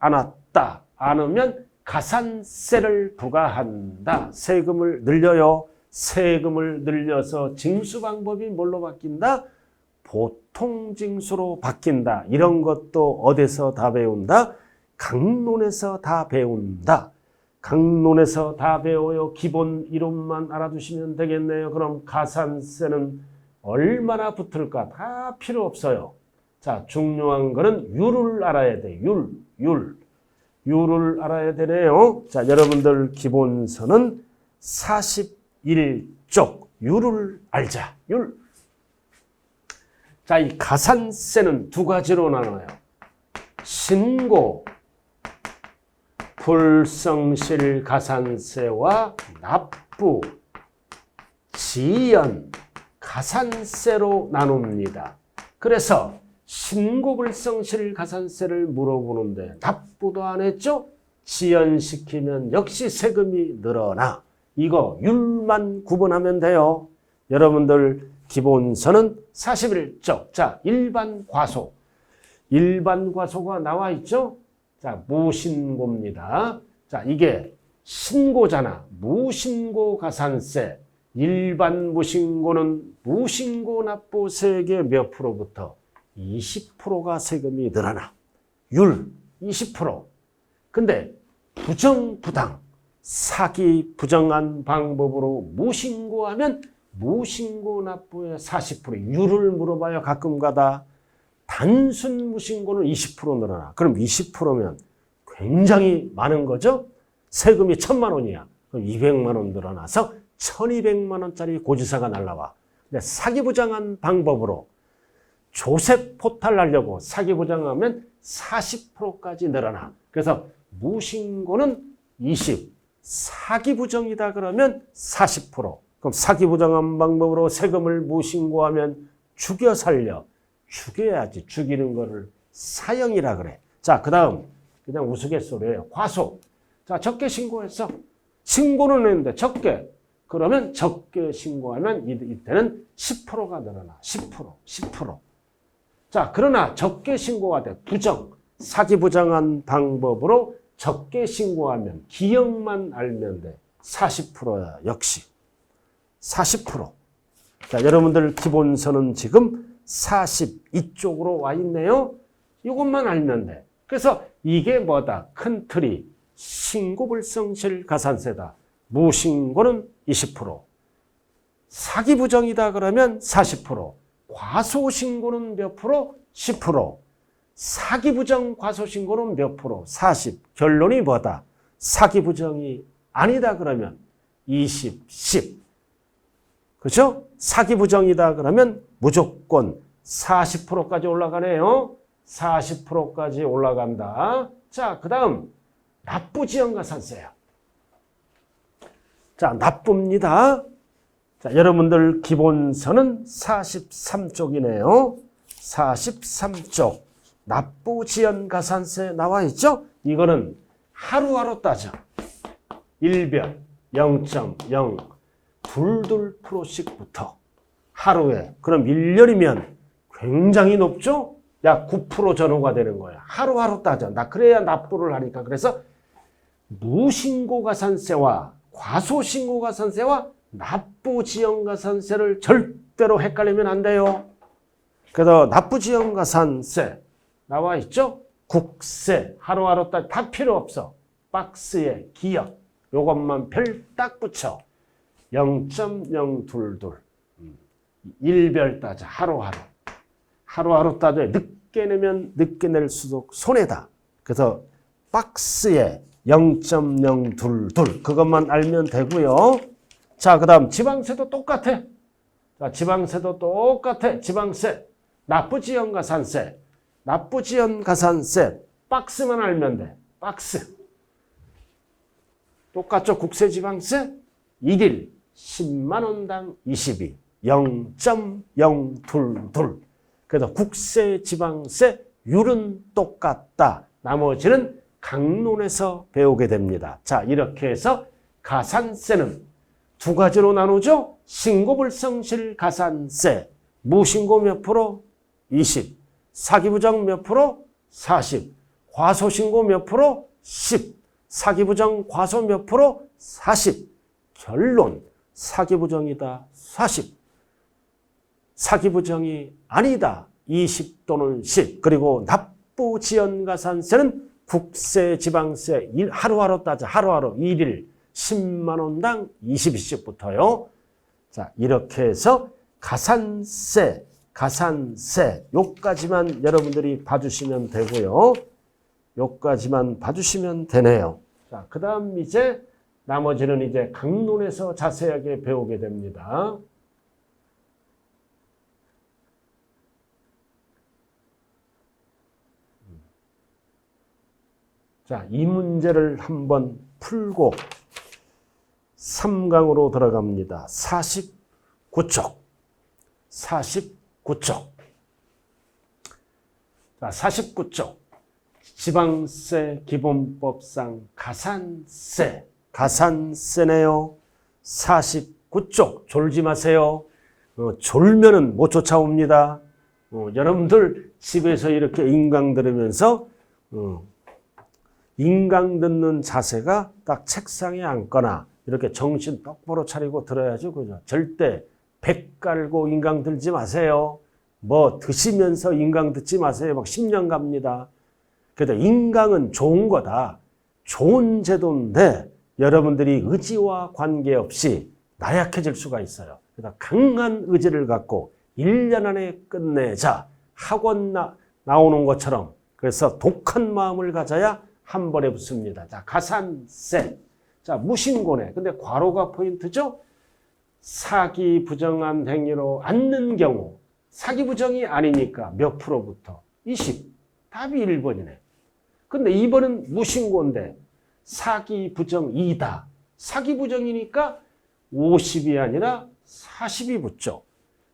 않으면 가산세를 부과한다. 세금을 늘려요. 세금을 늘려서 징수 방법이 뭘로 바뀐다? 보통징수로 바뀐다. 이런 것도 어디서 다 배운다? 강론에서 다 배운다. 강론에서 다 배워요. 기본 이론만 알아두시면 되겠네요. 그럼 가산세는 얼마나 붙을까? 다 필요 없어요. 자, 중요한 거는 율을 알아야 돼. 율을 알아야 되네요. 자, 여러분들 기본서는 41쪽 율을 알자. 율. 자, 이 가산세는 두 가지로 나눠요. 신고, 불성실 가산세와 납부, 지연, 가산세로 나눕니다. 그래서 신고불성실 가산세를 물어보는데 납부도 안 했죠? 지연시키면 역시 세금이 늘어나. 이거 율만 구분하면 돼요. 여러분들 기본서는 41쪽. 자, 일반 과소. 일반 과소가 나와 있죠? 자, 무신고입니다. 자, 이게 신고잖아. 무신고 가산세. 일반 무신고는 무신고 납부 세액의 몇 프로부터 20%가 세금이 늘어나. 율 20%. 근데 부정, 부당, 사기, 부정한 방법으로 무신고하면 무신고 납부의 40%. 율을 물어봐요. 가끔가다. 단순 무신고는 20% 늘어나. 그럼 20%면 굉장히 많은 거죠? 세금이 1,000만 원이야. 그럼 200만 원 늘어나서 1,200만 원짜리 고지서가 날라와. 근데 사기 부정한 방법으로 조세 포탈하려고 사기 부정하면 40%까지 늘어나. 그래서 무신고는 20, 사기 부정이다 그러면 40%. 그럼 사기 부정한 방법으로 세금을 무신고하면 죽여 살려. 죽여야지. 죽이는 거를 사형이라 그래. 자, 그 다음 그냥 우스갯소리예요. 과소. 자, 적게 신고했어. 신고는 했는데 적게. 그러면 적게 신고하면 이때는 10%가 늘어나. 10%. 자, 그러나 적게 신고가 돼. 부정. 사기 부정한 방법으로 적게 신고하면 기억만 알면 돼. 40%야. 역시. 40%. 자, 여러분들 기본서는 지금 42쪽으로 와 있네요. 이것만 알면 돼. 그래서 이게 뭐다? 큰 틀이 신고불성실 가산세다. 무신고는 20%. 사기 부정이다 그러면 40%. 과소신고는 몇 프로? 10%. 사기 부정 과소신고는 몇 프로? 40. 결론이 뭐다? 사기 부정이 아니다 그러면 20, 10. 그렇죠? 사기 부정이다 그러면 무조건 40%까지 올라가네요. 40%까지 올라간다. 자, 그 다음 납부지연가산세야. 자, 납부입니다. 자, 여러분들 기본서는 43쪽이네요. 43쪽 납부지연가산세 나와 있죠? 이거는 하루하루 따져. 1별 0.0 22%씩부터 하루에. 그럼 1년이면 굉장히 높죠? 약 9% 전후가 되는 거야. 하루하루 따져. 그래야 납부를 하니까. 그래서 무신고가산세와 과소신고가산세와 납부지연가산세를 절대로 헷갈리면 안 돼요. 그래서 납부지연가산세 나와 있죠? 국세 하루하루 따져. 다 필요 없어. 박스에 기억. 요것만 별 딱 붙여. 0.022 일별 따져. 하루하루 따져. 늦게 내면 늦게 낼수록 손해다. 그래서 박스에 0.022 그것만 알면 되고요. 자, 그 다음 지방세도 똑같아. 자, 지방세도 똑같아. 지방세 납부지연가산세 박스만 알면 돼. 박스 똑같죠. 국세지방세 1일 10만 원당 22 0.022 그래서 국세지방세 율은 똑같다. 나머지는 강론에서 배우게 됩니다. 자, 이렇게 해서 가산세는 두 가지로 나누죠. 신고불성실 가산세 무신고 몇 프로? 20 사기부정 몇 프로? 40 과소신고 몇 프로? 10 사기부정 과소 몇 프로? 40 결론 사기부정이다 40 사기부정이 아니다 20 또는 10 그리고 납부지연가산세는 국세지방세 하루하루 따져. 하루하루 1일 10만 원당 22씩부터요. 자, 이렇게 해서 가산세 요까지만 여러분들이 봐주시면 되고요. 요까지만 봐주시면 되네요. 자, 그 다음 이제 나머지는 이제 강론에서 자세하게 배우게 됩니다. 자, 이 문제를 한번 풀고 3강으로 들어갑니다. 49쪽. 자, 49쪽. 지방세 기본법상 가산세네요. 49쪽. 졸지 마세요. 졸면은 못 쫓아옵니다. 여러분들 집에서 이렇게 인강 들으면서 인강 듣는 자세가 딱 책상에 앉거나 이렇게 정신 똑바로 차리고 들어야죠. 그죠? 절대 백 깔고 인강 들지 마세요. 뭐 드시면서 인강 듣지 마세요. 막 10년 갑니다. 그래도 인강은 좋은 거다. 좋은 제도인데 여러분들이 의지와 관계없이 나약해질 수가 있어요. 그래서 강한 의지를 갖고 1년 안에 끝내자. 학원 나오는 것처럼. 그래서 독한 마음을 가져야 한 번에 붙습니다. 자, 가산세. 자, 무신고네. 근데 괄호가 포인트죠? 사기 부정한 행위로 않는 경우. 사기 부정이 아니니까 몇 프로부터? 20. 답이 1번이네. 근데 2번은 무신고인데 사기 부정이다. 사기 부정이니까 50이 아니라 40이 붙죠.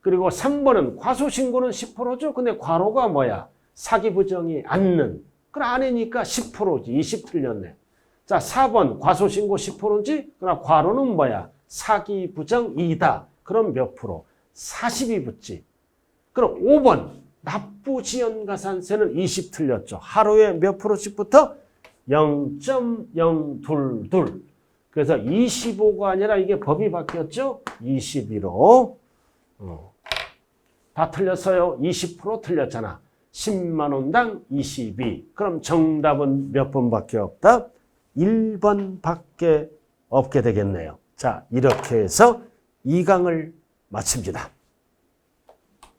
그리고 3번은 과소신고는 10%죠. 근데 괄호가 뭐야? 사기 부정이 않는. 그럼 아니니까 10%지. 20 틀렸네. 자, 4번 과소신고 10%지? 그럼 괄호는 뭐야? 사기 부정이다. 그럼 몇 프로? 40이 붙지. 그럼 5번 납부지연가산세는 20 틀렸죠. 하루에 몇 프로씩 붙어? 0.022. 그래서 25가 아니라 이게 법이 바뀌었죠? 21로. 다 틀렸어요. 20% 틀렸잖아. 10만 원당 22. 그럼 정답은 몇 번밖에 없다? 1번밖에 없게 되겠네요. 자, 이렇게 해서 2강을 마칩니다.